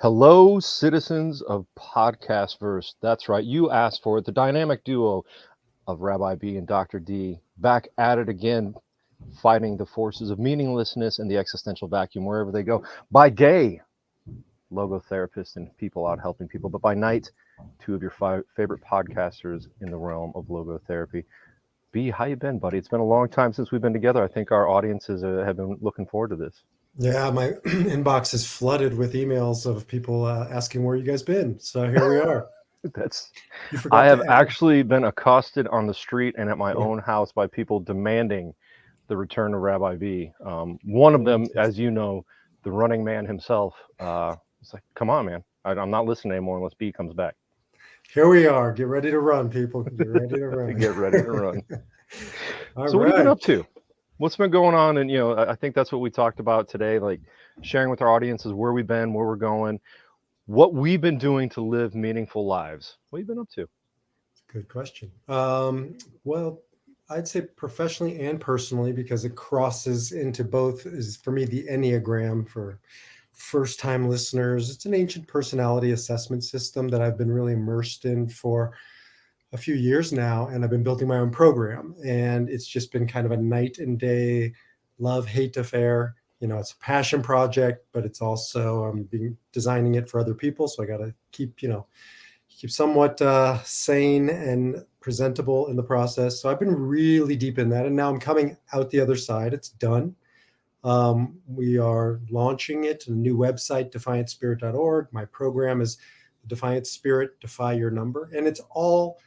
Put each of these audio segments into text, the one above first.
Hello, citizens of Podcastverse. That's right, you asked for it. The dynamic duo of Rabbi B and Dr. D back at it again, fighting the forces of meaninglessness and the existential vacuum wherever they go. By day, logotherapists and people out helping people, but by night, two of your favorite podcasters in the realm of logotherapy. B, how you been, buddy? It's been a long time since we've been together. I think our audiences have been looking forward to this. Yeah, my inbox is flooded with emails of people asking where you guys been. So here we are. That's You I forgot to have add. actually been accosted on the street and at my Yeah, own house by people demanding the return of Rabbi B. One of them, as you know, the running man himself, it's like, come on, man. I'm not listening anymore unless B comes back. here we are. Get ready to run, people. Get ready to run. Get ready to run. All So, what have you been right. up to? What's been going on? And, I think that's what we talked about today, like sharing with our audiences where we've been, where we're going, what we've been doing to live meaningful lives. What have you been up to? Good question. Well, I'd say professionally and personally, because it crosses into both, is for me the Enneagram for first time listeners. It's an ancient personality assessment system that I've been really immersed in for a few years now, and I've been building my own program, and it's just been kind of a night and day love hate affair. It's a passion project, but it's also being designing it for other people, so I got to keep somewhat sane and presentable in the process. So I've been really deep in that, and now I'm coming out the other side. It's done. We are launching it, a new website, defiantspirit.org. My program is Defiant Spirit, Defy Your Number, and it's all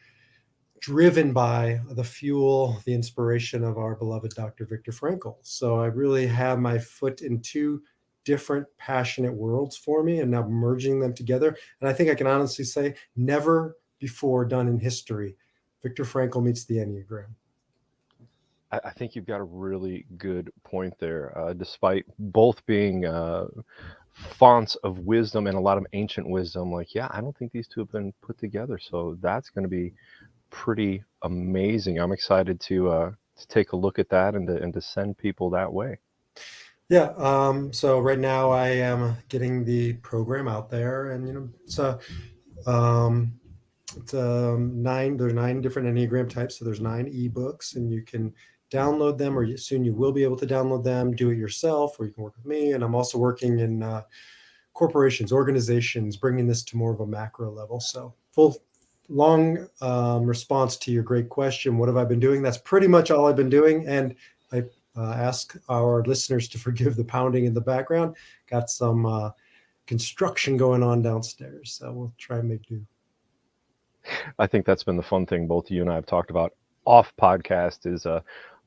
driven by the fuel, the inspiration of our beloved Dr. Viktor Frankl. So I really have my foot in two different passionate worlds for me and now merging them together. And I think I can honestly say never before done in history, Viktor Frankl meets the Enneagram. I think you've got a really good point there. Despite both being fonts of wisdom and a lot of ancient wisdom, like, yeah, I don't think these two have been put together. So that's going to be pretty amazing. I'm excited to take a look at that and to send people that way. Yeah. So right now I am getting the program out there, and um, nine. There's nine different Enneagram types, so there's nine ebooks, and you can download them, or soon you will be able to download them, do it yourself, or you can work with me. And I'm also working in corporations, organizations, bringing this to more of a macro level. So full long response to your great question. What have I been doing? That's pretty much all I've been doing. And I ask our listeners to forgive the pounding in the background. Got some construction going on downstairs, so we'll try and make do. I think that's been the fun thing both you and I have talked about off podcast is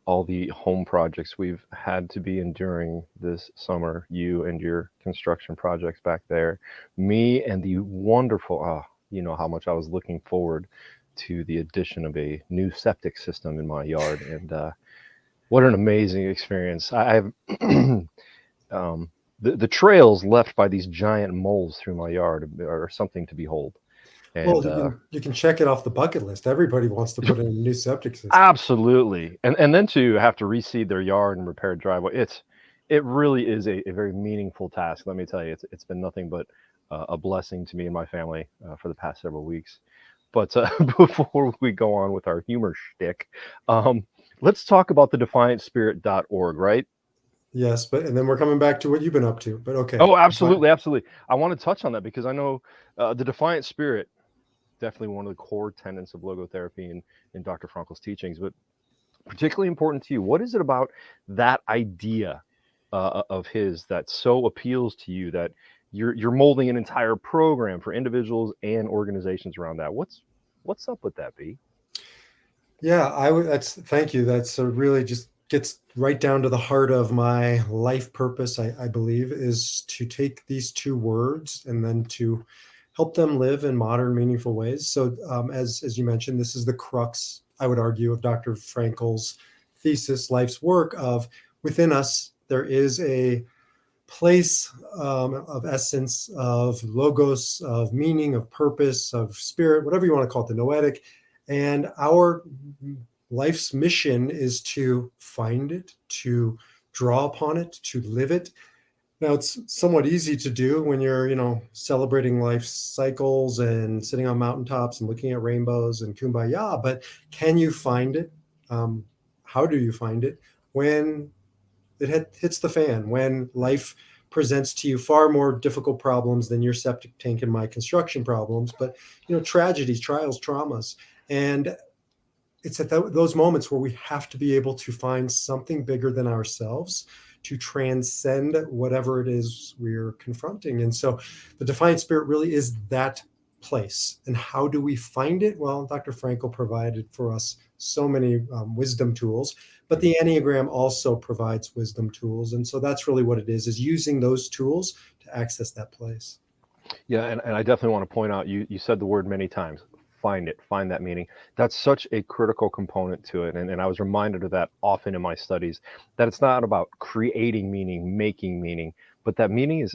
all the home projects we've had to be enduring this summer. You and your construction projects back there, me and the wonderful. You know how much I was looking forward to the addition of a new septic system in my yard, and what an amazing experience! I have the trails left by these giant moles through my yard are something to behold, Well, and you can check it off the bucket list. Everybody wants to put in a new septic system. absolutely, and then to have to reseed their yard and repair driveway, it really is a very meaningful task. Let me tell you, it's been nothing but a blessing to me and my family for the past several weeks. But before we go on with our humor shtick, um, let's talk about the defiantspirit.org, right? Yes, but and then we're coming back to what you've been up to. But okay, Oh, fine. absolutely, absolutely. I want to touch on that because I know the Defiant Spirit, definitely one of the core tenets of logotherapy and in Dr. Frankl's teachings, but particularly important to you. What is it about that idea of his that so appeals to you that you're molding an entire program for individuals and organizations around that? What's up with that, B? Yeah, I would. That's thank you. That's really just gets right down to the heart of my life purpose. I believe is to take these two words and then to help them live in modern, meaningful ways. So, as you mentioned, this is the crux, I would argue, of Dr. Frankl's thesis, life's work of within us there is a place of essence, of logos, of meaning, of purpose, of spirit, whatever you want to call it, the noetic. And our life's mission is to find it, to draw upon it, to live it, Now, it's somewhat easy to do when you're, celebrating life cycles and sitting on mountaintops and looking at rainbows and kumbaya, but can you find it? Um, how do you find it when it hits the fan, when life presents to you far more difficult problems than your septic tank and my construction problems, but, tragedies, trials, traumas. And it's at those moments where we have to be able to find something bigger than ourselves to transcend whatever it is we're confronting. And so the defiant spirit really is that place. And how do we find it? Well, Dr. Frankl provided for us so many wisdom tools, but the Enneagram also provides wisdom tools. And so that's really what it is using those tools to access that place. Yeah, and I definitely want to point out, you said the word many times, find it, find that meaning. That's such a critical component to it. And I was reminded of that often in my studies, that it's not about creating meaning, making meaning, but that meaning is,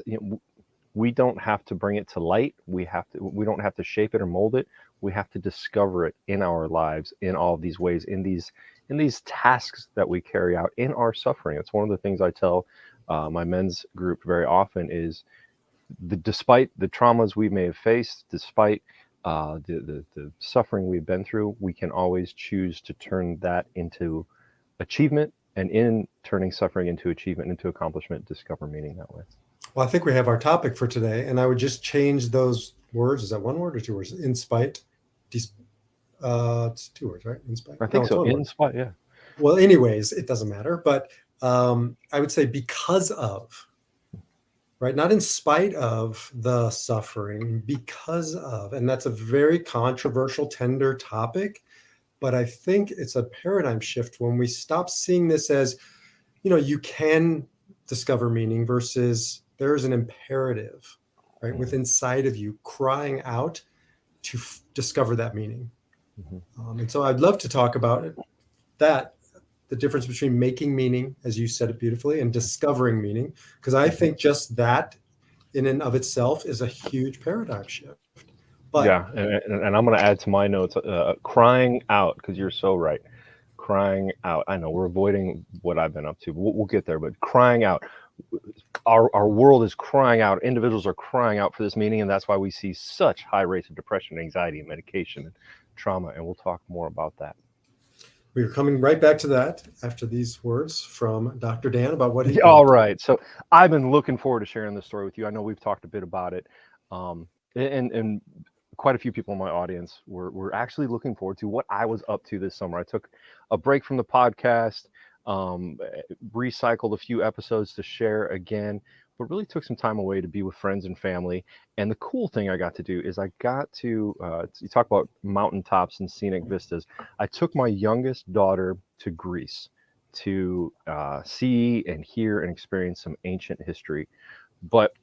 we don't have to bring it to light. We don't have to shape it or mold it. We have to discover it in our lives in all of these ways, in these tasks that we carry out in our suffering. It's one of the things I tell my men's group very often is, despite the traumas we may have faced, despite the suffering we've been through, we can always choose to turn that into achievement, and in turning suffering into achievement, into accomplishment, discover meaning that way. Well, I think we have our topic for today, and I would just change those words. Is that one word or two words? In spite. It's two words, right? In spite. I No, think it's so. one word. In spite, yeah. Well, anyways, it doesn't matter. But I would say because of, right? Not in spite of the suffering, because of. And that's a very controversial, tender topic. But I think it's a paradigm shift when we stop seeing this as, you can discover meaning versus there's an imperative, right, Mhm. within inside of you crying out to discover that meaning. Mhm. And so I'd love to talk about it, that the difference between making meaning, as you said it beautifully, and discovering meaning, because I Mhm. think just that in and of itself is a huge paradigm shift. But Yeah, and I'm going to add to my notes, crying out, because you're so right. Crying out. I know we're avoiding what I've been up to. We'll get there, but crying out. Our world is crying out. Individuals are crying out for this meaning, and that's why we see such high rates of depression, anxiety, and medication, and trauma. And we'll talk more about that. we are coming right back to that after these words from Dr. Dan about what he's Yeah, been all up to. right. So I've been looking forward to sharing this story with you. I know we've talked a bit about it, and quite a few people in my audience were actually looking forward to what I was up to this summer. I took a break from the podcast, recycled a few episodes to share again, but really took some time away to be with friends and family. And the cool thing I got to do is I got to, you talk about mountaintops and scenic vistas. I took my youngest daughter to Greece to see and hear and experience some ancient history. But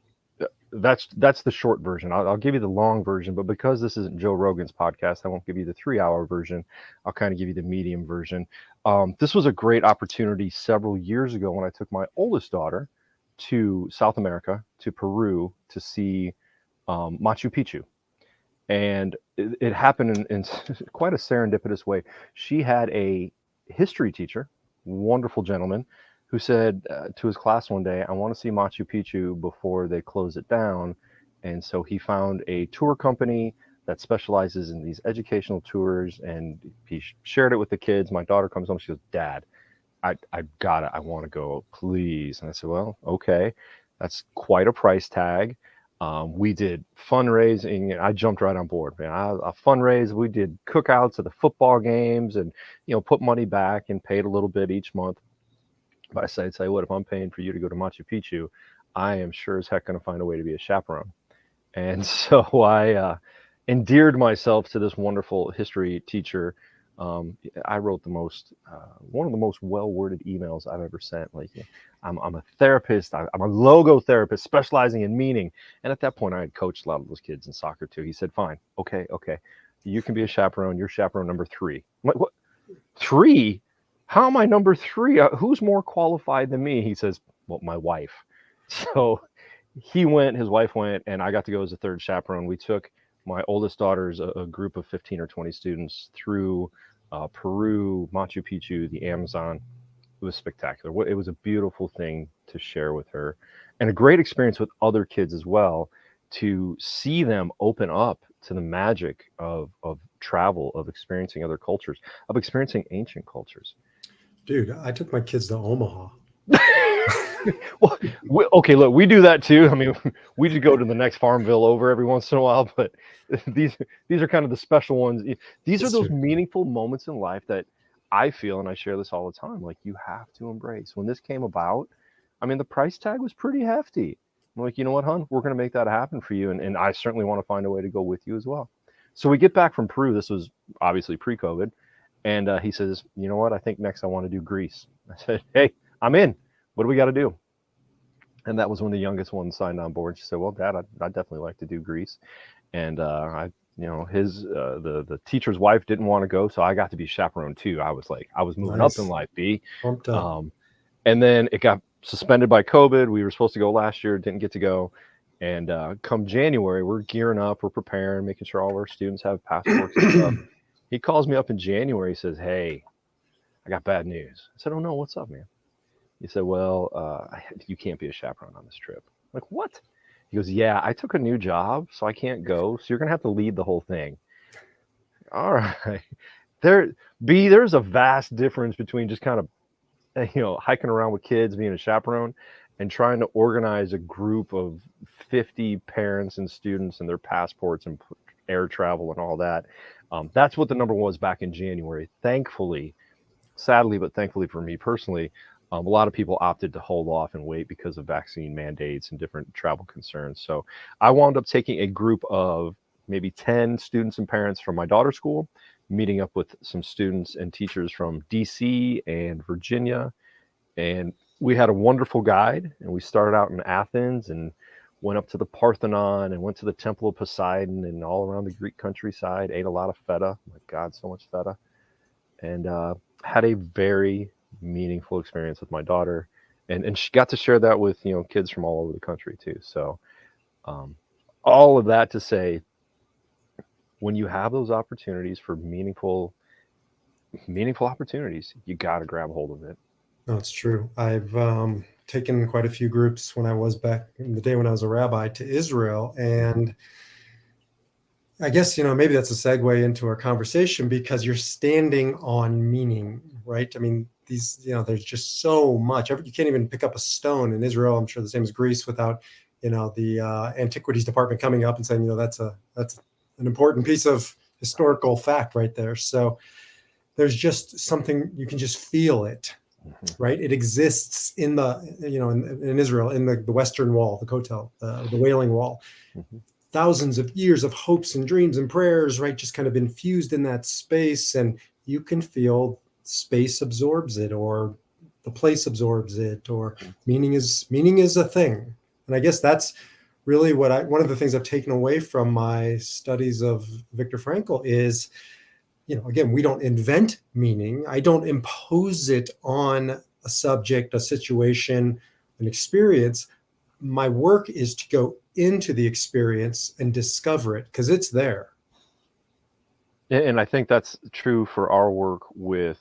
that's the short version. I'll give you the long version, but because this isn't Joe Rogan's podcast, I won't give you the 3 hour version. I'll kind of give you the medium version. This was a great opportunity several years ago when I took my oldest daughter to South America, to Peru, to see Machu Picchu. And it happened in quite a serendipitous way. She had a history teacher, wonderful gentleman, who said to his class one day, "I want to see Machu Picchu before they close it down." And so he found a tour company that specializes in these educational tours, and he shared it with the kids. My daughter comes home, she goes, "Dad, I got it. I want to go, please." And I said, "Well, okay, that's quite a price tag." We did fundraising, and I jumped right on board. Man, I fundraised. We did cookouts at the football games, and put money back and paid a little bit each month. But I said, "Say what? If I'm paying for you to go to Machu Picchu, I am sure as heck going to find a way to be a chaperone." And so I endeared myself to this wonderful history teacher. I wrote one of the most well-worded emails I've ever sent. Like, yeah, I'm a therapist. I'm a logo therapist specializing in meaning. And at that point, I had coached a lot of those kids in soccer too. He said, "Fine, okay, you can be a chaperone. You're chaperone number 3." I'm like, "What? 3? How am I number 3? Who's more qualified than me?" He says, "Well, my wife." So he went, his wife went, and I got to go as a third chaperone. We took my oldest daughter's a group of 15 or 20 students through Peru, Machu Picchu, the Amazon. It was spectacular. It was a beautiful thing to share with her. and a great experience with other kids as well, to see them open up to the magic of travel, of experiencing other cultures, of experiencing ancient cultures. Dude, I took my kids to Omaha. Well, okay, look, we do that too. I mean, we just go to the next Farmville over every once in a while, but these these are kind of the special ones. These are It's those true. meaningful moments in life that I feel, and I share this all the time, like you have to embrace. When this came about, I mean, the price tag was pretty hefty. I'm like, you know what, hon, we're going to make that happen for you, and I certainly want to find a way to go with you as well. So we get back from Peru. This was obviously pre-COVID, and he says, you know what, I think next I want to do Greece. I said, hey, I'm in. What do we got to do? And that was when the youngest one signed on board. She said, "Well, Dad, I'd definitely like to do Greece." And his the teacher's wife didn't want to go, so I got to be chaperone too. I was like, I was moving up in Nice. life, B. Pumped up. Um, and then it got suspended by COVID. We were supposed to go last year, didn't get to go. And come January, we're gearing up, we're preparing, making sure all of our students have passports and stuff. He calls me up in January. He says, "Hey, I got bad news." I said, "Oh no, what's up, man?" He said, "Well, you can't be a chaperone on this trip." I'm like, what? He goes, "Yeah, I took a new job, so I can't go. So you're gonna have to lead the whole thing." All right. There, there's a vast difference between just kind of, hiking around with kids, being a chaperone, and trying to organize a group of 50 parents and students and their passports and air travel and all that. That's what the number was back in January. Thankfully, sadly, but thankfully for me personally, a lot of people opted to hold off and wait because of vaccine mandates and different travel concerns. So I wound up taking a group of maybe 10 students and parents from my daughter's school, meeting up with some students and teachers from DC and Virginia. And we had a wonderful guide. And we started out in Athens and went up to the Parthenon and went to the Temple of Poseidon and all around the Greek countryside, ate a lot of feta. Oh my God, so much feta. And had a very meaningful experience with my daughter, and she got to share that with kids from all over the country too. So um, all of that to say, when you have those opportunities for meaningful opportunities, you got to grab hold of it. No, it's true. I've taken quite a few groups when I was back in the day when I was a rabbi to Israel. And I guess, maybe that's a segue into our conversation because you're standing on meaning, right? I mean, there's just so much. You can't even pick up a stone in Israel. I'm sure the same as Greece without, the antiquities department coming up and saying, that's an important piece of historical fact right there. So there's just something, you can just feel it, right? It exists in the, in Israel, in the Western Wall, the Kotel, the Wailing Wall. Mm-hmm. Thousands of years of hopes and dreams and prayers, right? Just kind of infused in that space. And you can feel space absorbs it, or the place absorbs it, or meaning is a thing. And I guess that's really one of the things I've taken away from my studies of Viktor Frankl is, again, we don't invent meaning. I don't impose it on a subject, a situation, an experience. My work is to go into the experience and discover it because it's there. And I think that's true for our work with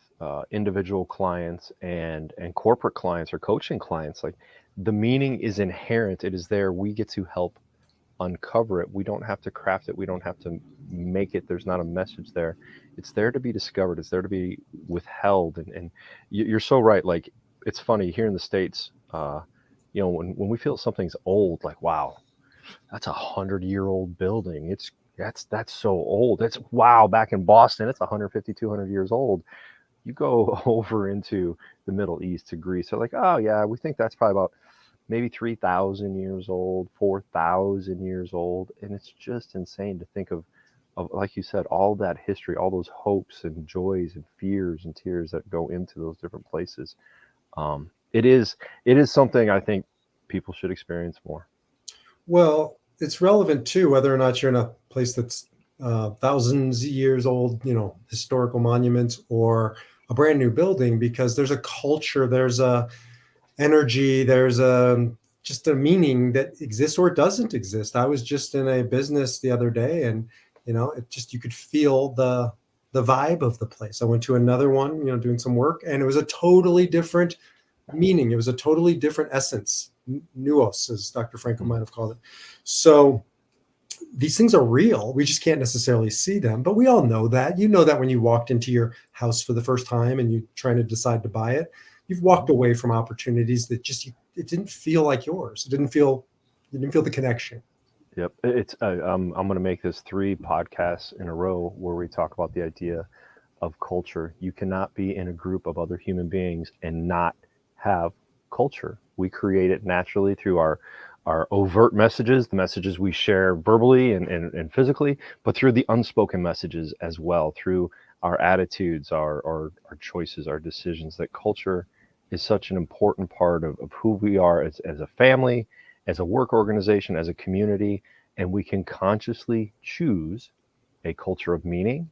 individual clients and corporate clients or coaching clients. Like, the meaning is inherent; it is there. We get to help uncover it. We don't have to craft it. We don't have to make it. There's not a message there. It's there to be discovered. It's there to be withheld. And you're so right. Like, it's funny here in the States, when we feel something's old, like, wow, that's 100-year-old building. That's so old. It's wow. Back in Boston, it's 150, 200 years old. You go over into the Middle East to Greece, they're like, oh yeah, we think that's probably about maybe 3,000 years old, 4,000 years old. And it's just insane to think of, like you said, all that history, all those hopes and joys and fears and tears that go into those different places. It is something I think people should experience more. Well, it's relevant too, whether or not you're in a place that's thousands of years old, historical monuments, or a brand new building, because there's a culture, there's a energy, there's just a meaning that exists or doesn't exist. I was just in a business the other day, and it just, you could feel the vibe of the place. I went to another one, doing some work, and it was a totally different meaning. It was a totally different essence. nous, as Dr. Frankl might have called it. So these things are real. We just can't necessarily see them, but we all know that. You know that when you walked into your house for the first time and you're trying to decide to buy it, you've walked away from opportunities that just it didn't feel like yours. You didn't feel the connection. Yep. I'm going to make this 3 podcasts in a row where we talk about the idea of culture. You cannot be in a group of other human beings and not have culture. We create it naturally through our overt messages, the messages we share verbally and physically, but through the unspoken messages as well, through our attitudes, our choices, our decisions. That culture is such an important part of who we are as a family, as a work organization, as a community, and we can consciously choose a culture of meaning,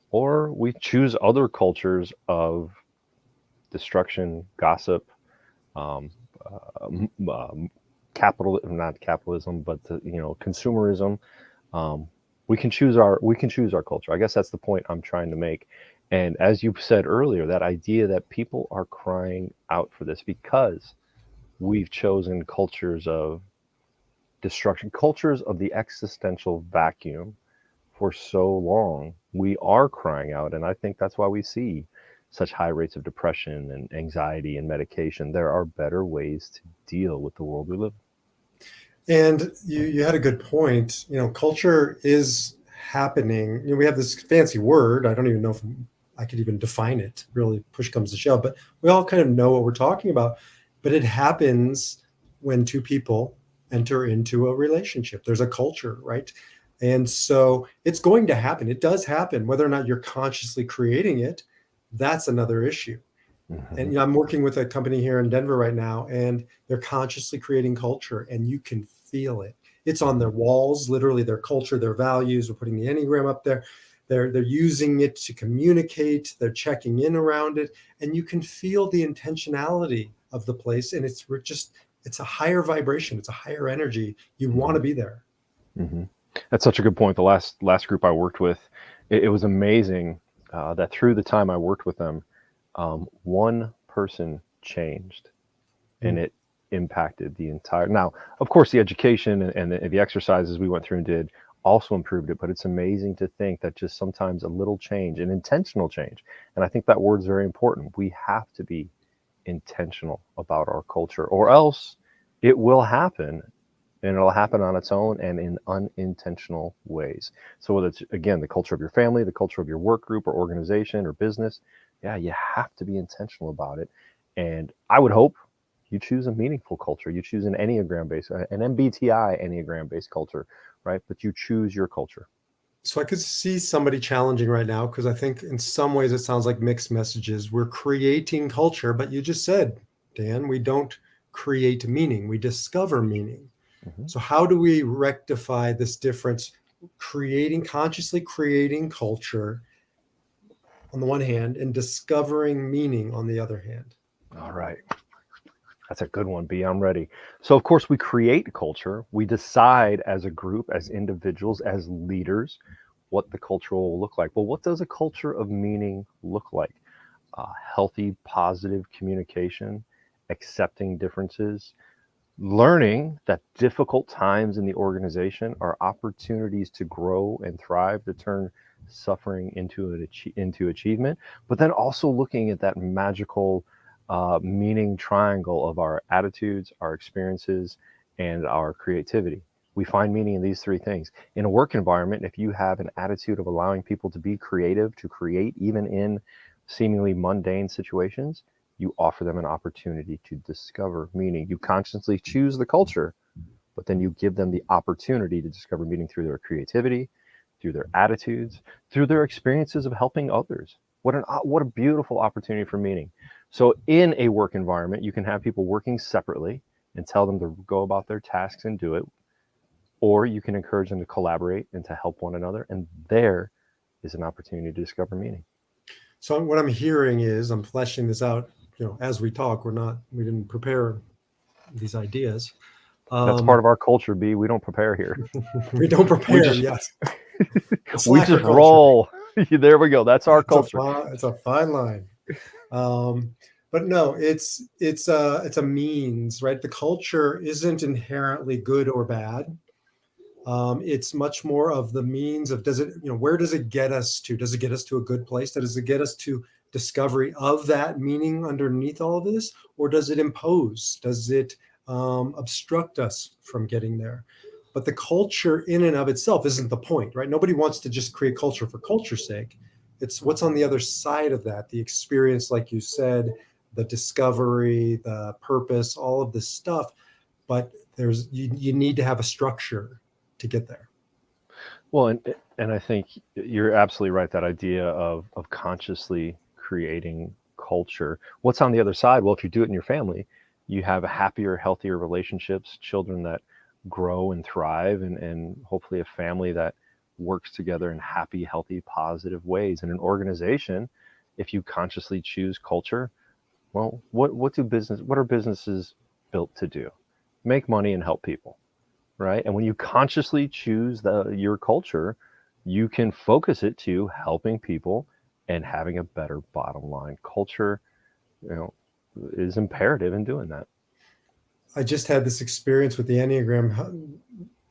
or we choose other cultures of destruction, gossip, um, not capitalism, but consumerism. Um, we can choose our culture. I guess that's the point I'm trying to make. And as you said earlier, that idea that people are crying out for this because we've chosen cultures of destruction, cultures of the existential vacuum for so long. We are crying out, and I think that's why we see such high rates of depression and anxiety and medication. There are better ways to deal with the world we live in. And you had a good point. Culture is happening. We have this fancy word. I don't even know if I could even define it. Really, push comes to shove. But we all kind of know what we're talking about. But it happens when 2 people enter into a relationship. There's a culture, right? And so it's going to happen. It does happen. Whether or not you're consciously creating it, that's another issue. And I'm working with a company here in Denver right now, and they're consciously creating culture, and you can feel it. It's on their walls, literally their culture, their values. We're putting the Enneagram up there. They're using it to communicate. They're checking in around it, and you can feel the intentionality of the place. And it's a higher vibration. It's a higher energy. You want to be there. Mm-hmm. That's such a good point. The last group I worked with, it was amazing that through the time I worked with them, one person changed, and it impacted the entire. Now, of course, the education and the exercises we went through and did also improved it, but it's amazing to think that just sometimes a little change, an intentional change, and I think that word is very important. We have to be intentional about our culture, or else it will happen, and it'll happen on its own and in unintentional ways. So whether it's, again, the culture of your family, the culture of your work group or organization or business, yeah, you have to be intentional about it. And I would hope you choose a meaningful culture. You choose an Enneagram-based, an MBTI Enneagram-based culture, right? But you choose your culture. So I could see somebody challenging right now, because I think in some ways it sounds like mixed messages. We're creating culture, but you just said, Dan, we don't create meaning, we discover meaning. Mm-hmm. So how do we rectify this difference? Consciously creating culture on the one hand, and discovering meaning on the other hand. All right. That's a good one, B. I'm ready. So, of course, we create culture. We decide as a group, as individuals, as leaders, what the culture will look like. Well, what does a culture of meaning look like? Healthy, positive communication, accepting differences, learning that difficult times in the organization are opportunities to grow and thrive, to turn suffering into achievement, but then also looking at that magical meaning triangle of our attitudes, our experiences, and our creativity. We find meaning in these 3 things. In a work environment, if you have an attitude of allowing people to be creative, to create, even in seemingly mundane situations, you offer them an opportunity to discover meaning. You consciously choose the culture, but then you give them the opportunity to discover meaning through their creativity, through their attitudes, through their experiences of helping others. What a beautiful opportunity for meaning. So in a work environment, you can have people working separately and tell them to go about their tasks and do it, or you can encourage them to collaborate and to help one another, and there is an opportunity to discover meaning. So what I'm hearing is, I'm fleshing this out, as we talk. We didn't prepare these ideas. That's part of our culture, B. We don't prepare here. We don't prepare, yes. We just roll. There we go. That's our culture. It's a fine line. But no, it's a means, right? The culture isn't inherently good or bad. It's much more of the means of, does it, where does it get us to? Does it get us to a good place? Does it get us to discovery of that meaning underneath all of this? Or does it impose? Does it obstruct us from getting there? But the culture in and of itself isn't the point, right? Nobody wants to just create culture for culture's sake. It's what's on the other side of that, the experience, like you said, the discovery, the purpose, all of this stuff. But you need to have a structure to get there. Well, and I think you're absolutely right. That idea of consciously creating culture. What's on the other side? Well, if you do it in your family, you have a happier, healthier relationships, children that grow and thrive, and hopefully a family that works together in happy, healthy, positive ways. In an organization, if you consciously choose culture, well, what are businesses built to do? Make money and help people, right? And when you consciously choose your culture, you can focus it to helping people and having a better bottom line. Culture, you know, is imperative in doing that. I just had this experience with the Enneagram,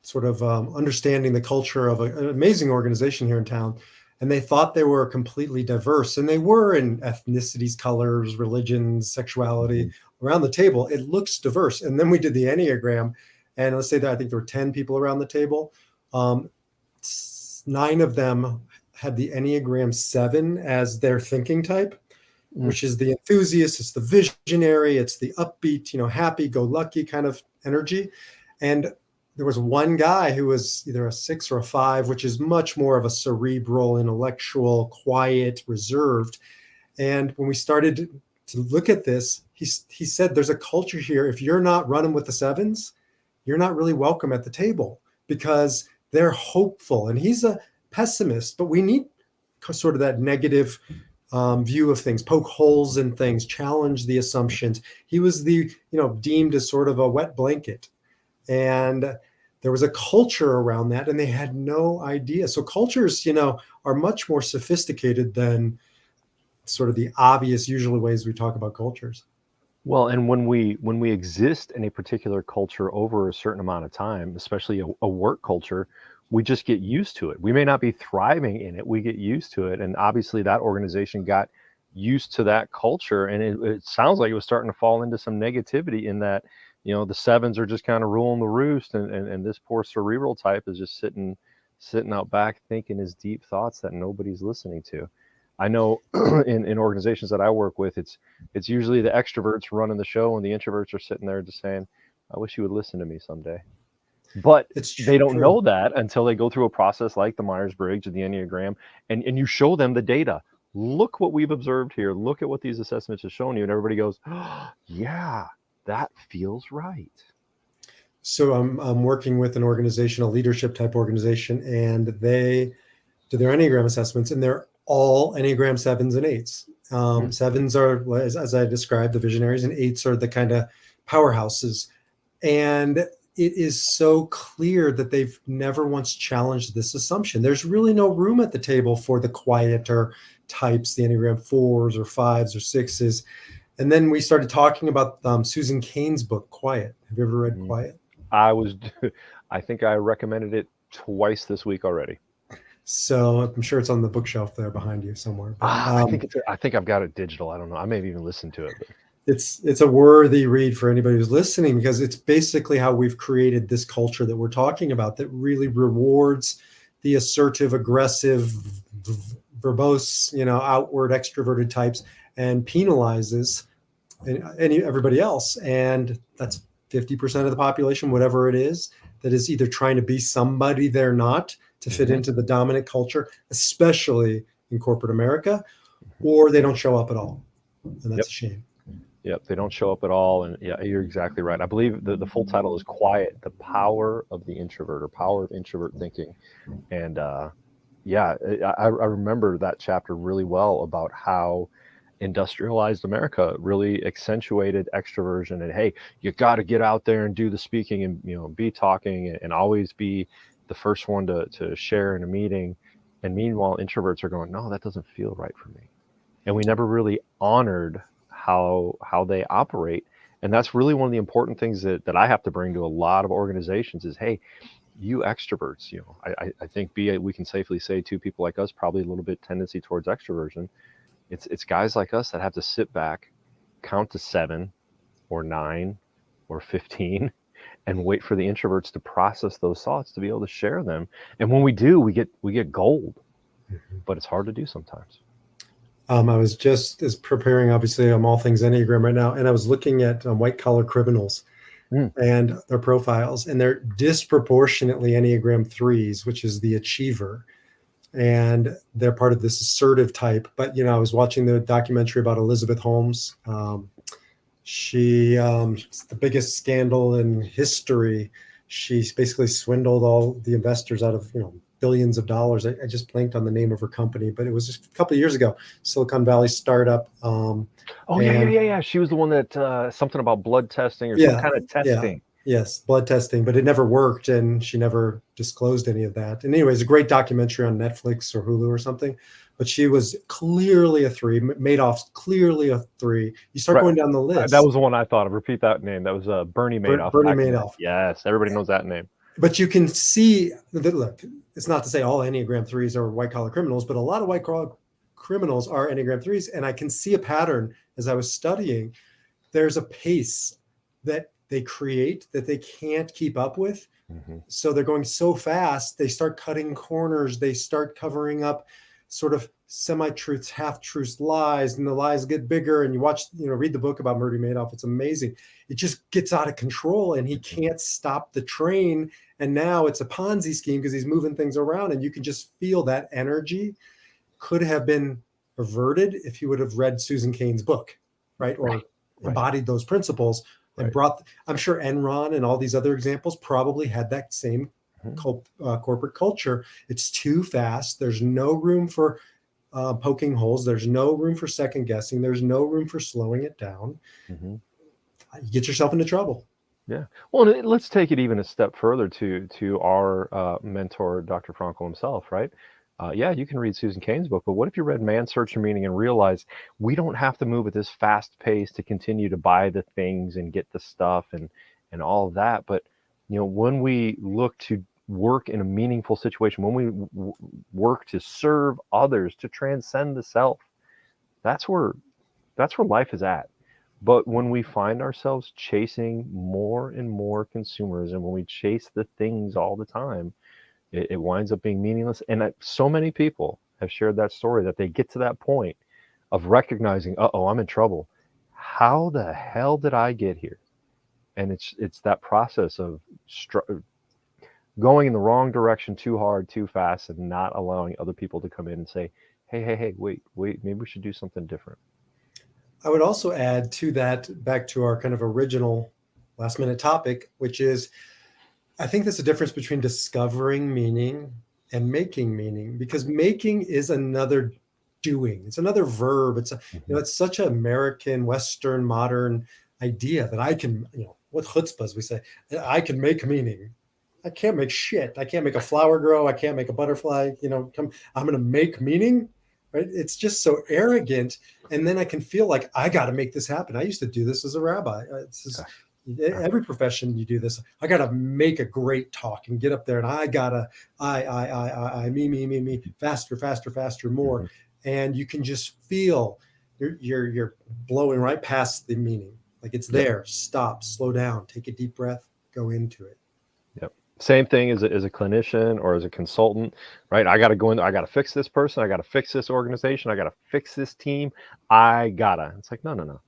sort of understanding the culture of an amazing organization here in town. And they thought they were completely diverse, and they were in ethnicities, colors, religions, sexuality. Around the table, it looks diverse. And then we did the Enneagram, and let's say that I think there were 10 people around the table. Um, 9 of them had the Enneagram 7 as their thinking type, Mm. which is the enthusiast, it's the visionary, it's the upbeat, happy go lucky kind of energy. And there was one guy who was either a 6 or a 5, which is much more of a cerebral, intellectual, quiet, reserved. And when we started to look at this, he said, there's a culture here. If you're not running with the 7s, you're not really welcome at the table, because they're hopeful. And he's a pessimist, but we need sort of that negative view of things, poke holes in things, challenge the assumptions. He was deemed as sort of a wet blanket. And there was a culture around that, and they had no idea. So cultures, are much more sophisticated than sort of the obvious, usually ways we talk about cultures. Well, and when we exist in a particular culture over a certain amount of time, especially a work culture, we just get used to it. We may not be thriving in it, we get used to it, and obviously that organization got used to that culture, and it sounds like it was starting to fall into some negativity in that, the 7s are just kind of ruling the roost, and this poor cerebral type is just sitting out back thinking his deep thoughts that nobody's listening to. I know in organizations that I work with, it's usually the extroverts running the show, and the introverts are sitting there just saying, "I wish you would listen to me someday." But It's they don't true. know that until they go through a process like the Myers-Briggs or the Enneagram, and you show them the data. Look what we've observed here. Look at what these assessments have shown you, and everybody goes, oh, "Yeah, that feels right." So I'm working with an organization, a leadership type organization, and they do their Enneagram assessments, and they're all Enneagram 7s and 8s. Mm. 7s are, as I described, the visionaries, and 8s are the kind of powerhouses. And it is so clear that they've never once challenged this assumption. There's really no room at the table for the quieter types, the Enneagram 4s or 5s or 6s. And then we started talking about Susan Cain's book, Quiet. Have you ever read Mm. Quiet? I was, I think I recommended it twice this week already. So I'm sure it's on the bookshelf there behind you somewhere. But I think I've got it digital. I don't know. I may have even listened to it. But it's a worthy read for anybody who's listening, because it's basically how we've created this culture that we're talking about, that really rewards the assertive, aggressive, verbose, outward extroverted types, and penalizes everybody else. And that's 50% of the population, whatever it is, that is either trying to be somebody they're not to fit Mhm. into the dominant culture, especially in corporate America, Mhm. or they don't show up at all. And that's Yep. a shame. Yep. They don't show up at all. And yeah, you're exactly right. I believe the full title is Quiet, the Power of the Introvert, or Power of Introvert Thinking. And yeah, I remember that chapter really well about how industrialized America really accentuated extroversion. And hey, you got to get out there and do the speaking, and be talking, and always be the first one to share in a meeting. And meanwhile, introverts are going, no, that doesn't feel right for me. And we never really honored how they operate. And that's really one of the important things that I have to bring to a lot of organizations is, hey, you extroverts, I think we can safely say two people like us probably a little bit tendency towards extroversion. It's guys like us that have to sit back, count to 7 or 9 or 15, and wait for the introverts to process those thoughts to be able to share them. And when we do, we get gold, but it's hard to do sometimes. I was just as preparing, obviously, I'm all things Enneagram right now, and I was looking at white collar criminals Mm. and their profiles, and they're disproportionately Enneagram threes, which is the achiever. And they're part of this assertive type. But, I was watching the documentary about Elizabeth Holmes. She's the biggest scandal in history. She basically swindled all the investors out of, billions of dollars. I just blanked on the name of her company, but it was just a couple of years ago, Silicon Valley startup. Oh, yeah. She was the one that something about blood testing or some kind of testing. Yes, blood testing, but it never worked, and she never disclosed any of that. And anyways, a great documentary on Netflix or Hulu or something. But she was clearly a 3. Madoff's clearly a 3. You start going down the list. That was the one I thought of. Repeat that name. That was Bernie Madoff. Bernie Madoff. Yes, everybody knows that name. But you can see that, look, it's not to say all Enneagram 3s are white collar criminals, but a lot of white collar criminals are Enneagram 3s. And I can see a pattern as I was studying. There's a pace that they create that they can't keep up with. Mm-hmm. So they're going so fast, they start cutting corners, they start covering up sort of semi-truths, half-truths, lies, and the lies get bigger. And you watch, read the book about Bernie Madoff. It's amazing. It just gets out of control, and he can't stop the train. And now it's a Ponzi scheme because he's moving things around, and you can just feel that energy could have been averted if he would have read Susan Cain's book, right? Or embodied those principles. And I'm sure Enron and all these other examples probably had that same corporate culture. It's too fast. There's no room for poking holes. There's no room for second guessing. There's no room for slowing it down. Mm-hmm. You get yourself into trouble. Yeah. Well, let's take it even a step further to our mentor, Dr. Frankl himself, right? You can read Susan Cain's book, but what if you read Man's Search for Meaning and realized we don't have to move at this fast pace to continue to buy the things and get the stuff and all of that. But, when we look to work in a meaningful situation, when we work to serve others, to transcend the self, that's where life is at. But when we find ourselves chasing more and more consumerism, when we chase the things all the time, it winds up being meaningless. And so many people have shared that story that they get to that point of recognizing, I'm in trouble. How the hell did I get here? And it's that process of going in the wrong direction too hard, too fast, and not allowing other people to come in and say, hey, wait, maybe we should do something different. I would also add to that, back to our kind of original last minute topic, which is, I think there's a difference between discovering meaning and making meaning, because making is another doing. It's another verb. It's it's such an American, Western, modern idea that I can, what chutzpah, as we say, I can make meaning. I can't make shit. I can't make a flower grow. I can't make a butterfly, I'm going to make meaning, right? It's just so arrogant. And then I can feel like I got to make this happen. I used to do this as a rabbi. Every profession you do this. I got to make a great talk and get up there, and I gotta, me, faster, more. Mm-hmm. And you can just feel you're blowing right past the meaning. Like it's there. Stop, slow down, take a deep breath, go into it. Yep. Same thing as a clinician or as a consultant, right? I got to go in there. I got to fix this person. I got to fix this organization. I got to fix this team. It's like, no.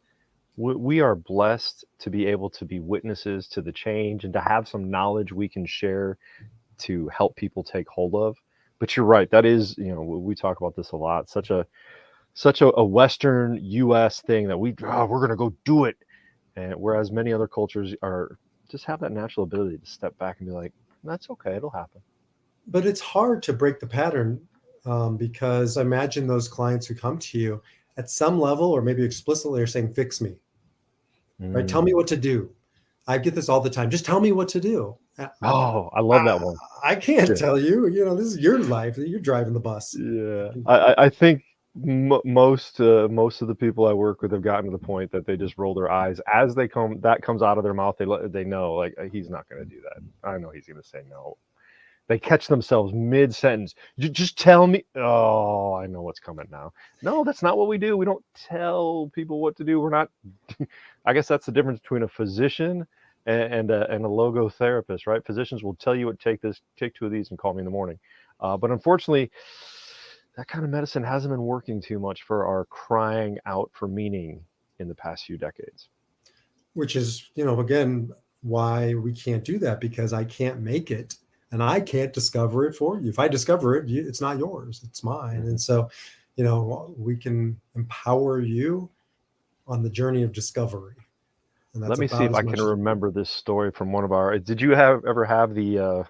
We are blessed to be able to be witnesses to the change and to have some knowledge we can share to help people take hold of. But you're right. That is, we talk about this a lot. Such a Western U.S. thing that we're going to go do it. And whereas many other cultures are just have that natural ability to step back and be like, that's okay. It'll happen. But it's hard to break the pattern because I imagine those clients who come to you at some level, or maybe explicitly, are saying, fix me. Right? Tell me what to do. I get this all the time. Just tell me what to do. Oh, I love that one. I can't tell you. This is your life. You're driving the bus. Yeah. I think Most most of the people I work with have gotten to the point that they just roll their eyes as that comes out of their mouth. They know, like, he's not going to do that. I know he's going to say no. They catch themselves mid sentence. Just tell me. Oh, I know what's coming now. No, that's not what we do. We don't tell people what to do. We're not. I guess that's the difference between a physician and a logotherapist, right? Physicians will tell you what, take two of these and call me in the morning. But unfortunately, that kind of medicine hasn't been working too much for our crying out for meaning in the past few decades. Which is, again, why we can't do that, because I can't make it and I can't discover it for you. If I discover it, it's not yours, it's mine. And so, we can empower you on the journey of discovery. And Let that's me see about if as I can much as we can. remember this story from one of our. Did you ever have the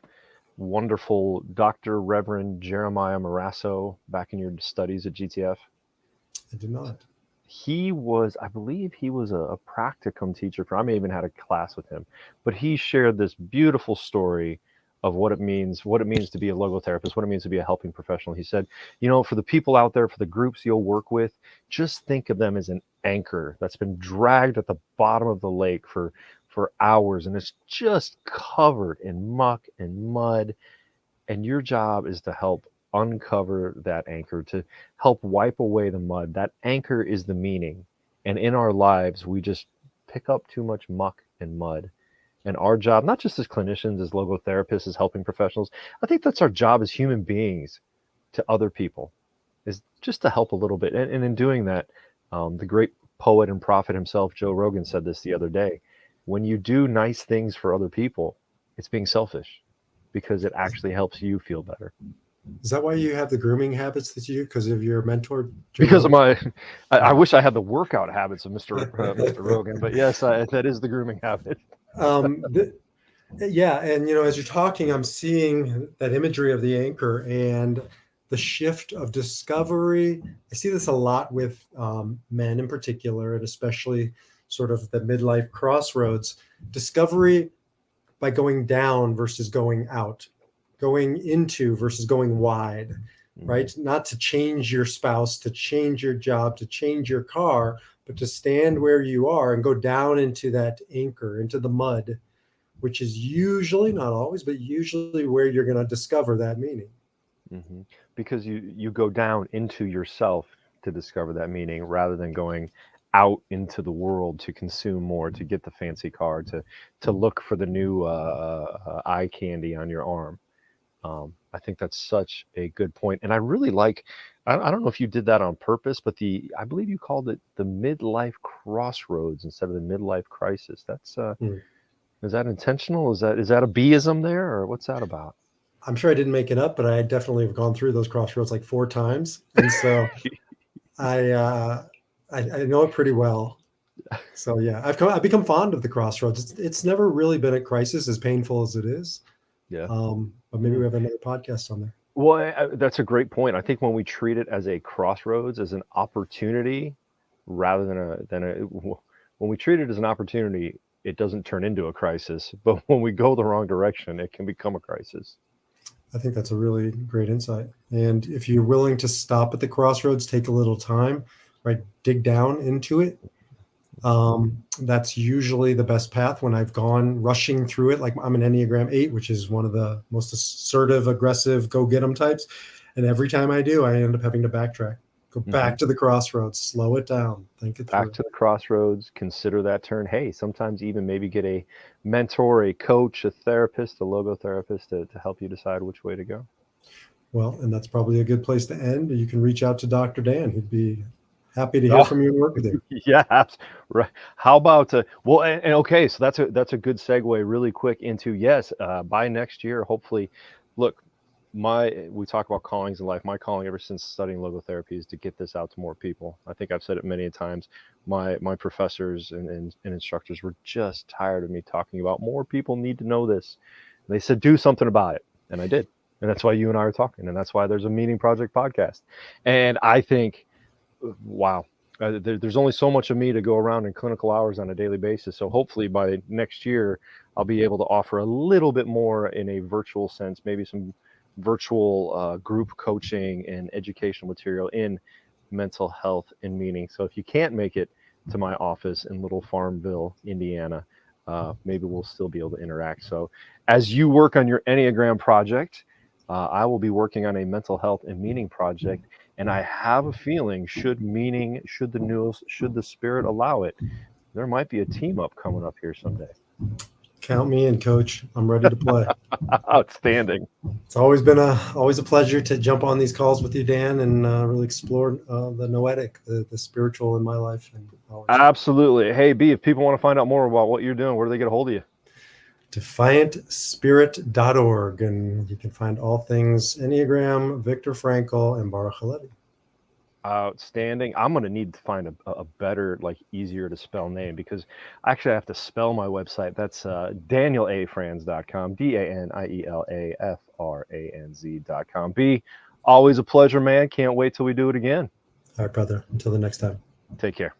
wonderful Dr. Reverend Jeremiah Marasso back in your studies at GTF? I do not. He was, I believe, he was a practicum teacher. I may even had a class with him, but he shared this beautiful story of what it means to be a logotherapist, what it means to be a helping professional. He said, for the people out there, for the groups you'll work with, just think of them as an anchor that's been dragged at the bottom of the lake for hours, and it's just covered in muck and mud, and your job is to help uncover that anchor, to help wipe away the mud. That anchor is the meaning. And in our lives, we just pick up too much muck and mud. And our job, not just as clinicians, as logotherapists, as helping professionals, I think that's our job as human beings to other people, is just to help a little bit. And in doing that, the great poet and prophet himself, Joe Rogan, said this the other day. When you do nice things for other people, it's being selfish because it actually helps you feel better. Is that why you have the grooming habits that you do? Because of your mentor, Joe Because of Rogan? I wish I had the workout habits of Mr. Rogan, but yes, that is the grooming habit. um, th- yeah. And, as you're talking, I'm seeing that imagery of the anchor and the shift of discovery. I see this a lot with men in particular, and especially sort of the midlife crossroads. Discovery by going down versus going out, going into versus going wide, Mm-hmm. right? Not to change your spouse, to change your job, to change your car, but to stand where you are and go down into that anchor, into the mud, which is usually, not always, but usually where you're going to discover that meaning. Mm-hmm. Because you go down into yourself to discover that meaning rather than going out into the world to consume more, to get the fancy car, to look for the new eye candy on your arm. I think that's such a good point, and I really like. I don't know if you did that on purpose, but I believe you called it the midlife crossroads instead of the midlife crisis. That's Mm. is that intentional? Is that a Bism there, or what's that about? I'm sure I didn't make it up, but I definitely have gone through those crossroads like 4 times. And so I, uh, I know it pretty well. So yeah, I've become fond of the crossroads. It's never really been a crisis, as painful as it is. Yeah. But maybe we have another podcast on there. Well, that's a great point. I think when we treat it as a crossroads, as an opportunity, rather than when we treat it as an opportunity, it doesn't turn into a crisis. But when we go the wrong direction, it can become a crisis. I think that's a really great insight. And if you're willing to stop at the crossroads, take a little time, right, dig down into it. That's usually the best path. When I've gone rushing through it, like I'm an Enneagram 8, which is one of the most assertive, aggressive, go get 'em types. And every time I do, I end up having to backtrack, go Hmm. back to the crossroads, slow it down, think it Back through. to the crossroads. Consider that turn. Hey, sometimes even maybe get a mentor, a coach, a therapist, a logotherapist to help you decide which way to go. Well, and that's probably a good place to end. You can reach out to Dr. Dan. He'd be happy to hear Oh, from you and work with you. yeah, right. How about well, and okay, so that's a good segue really quick into yes, by next year, hopefully. Look, we talk about callings in life. My calling ever since studying logotherapy is to get this out to more people. I think I've said it many times. My professors and instructors were just tired of me talking about more people need to know this. And they said do something about it, and I did, and that's why you and I are talking, and that's why there's a Meaning Project podcast. And I think, wow, there's only so much of me to go around in clinical hours on a daily basis. So hopefully by next year, I'll be able to offer a little bit more in a virtual sense, maybe some virtual group coaching and educational material in mental health and meaning. So if you can't make it to my office in Little Farmville, Indiana, maybe we'll still be able to interact. So as you work on your Enneagram project, I will be working on a mental health and meaning project. And I have a feeling, should the spirit allow it, there might be a team up coming up here someday. Count me in, Coach. I'm ready to play. Outstanding. It's always been always a pleasure to jump on these calls with you, Dan, and really explore the noetic, the spiritual in my life. And Absolutely. Hey, B, if people want to find out more about what you're doing, where do they get a hold of you? DefiantSpirit.org, and you can find all things Enneagram, Viktor Frankl, and Baruch HaLevi. Outstanding. I'm going to need to find a better, like, easier to spell name, because actually I have to spell my website. That's DanielAFranz.com, DanielAFranz.com. B, always a pleasure, man. Can't wait till we do it again. All right, brother. Until the next time. Take care.